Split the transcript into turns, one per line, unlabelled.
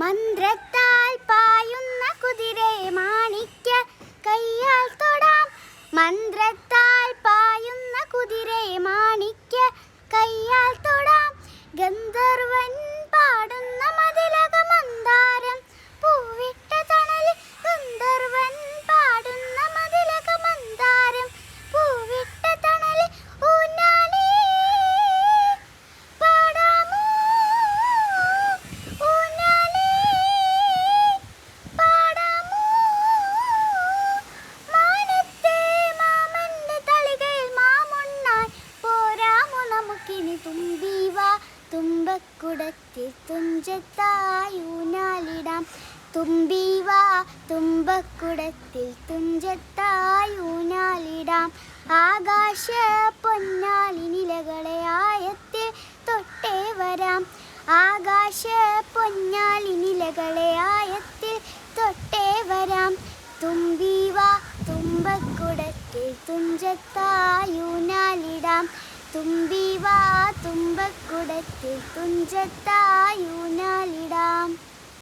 മന്ത്രത്താൽ പായുന്ന കുതിരയെ മാണിക്യ കയ്യാൽ തൊടാം. മന്ത്രത്താൽ പായുന്ന കുതിരയെ മാണിക്യ കയ്യാൽ തൊടാം. ഗന്ധർവൻ പാടുന്ന മതിലക മന്ദാരം പൂവിട്ട തണലിൽ. ഗന്ധർവൻ പാടുന്ന മതിലക മന്ദാരം പൂവിട്ട തണലിൽ. ഊഞ്ഞാലേ പാടാമോ, ഊഞ്ഞാലേ പാടാമോ. മാനത്തെ മാമന്റെ തളികയിൽ മാമുണ്ണാൻ പോരാമോ നമുക്കിനി. തുമ്പീവാ തുമ്പക്കുടത്തിൽ തുഞ്ചത്തായി ഊഞ്ഞാലിടാം. തുമ്പീവാ തുമ്പക്കുടത്തിൽ തുഞ്ചത്തായി ഊഞ്ഞാലിടാം. ആകാശ പൊന്നാലിനിലകളെ ആയത്തിൽ തൊട്ടേ വരാം. ആകാശ പൊന്നാലിനിലകളെ ആയത്തിൽ തൊട്ടേ വരാം. തുമ്പീവാ തുമ്പക്കുടത്തിൽ തുഞ്ചത്തായി ഊഞ്ഞാലിടാം. തുമ്പീവാ തുമ്പക്കുടത്തിൽ തുഞ്ചത്തായി ഊഞ്ഞാലിടാം.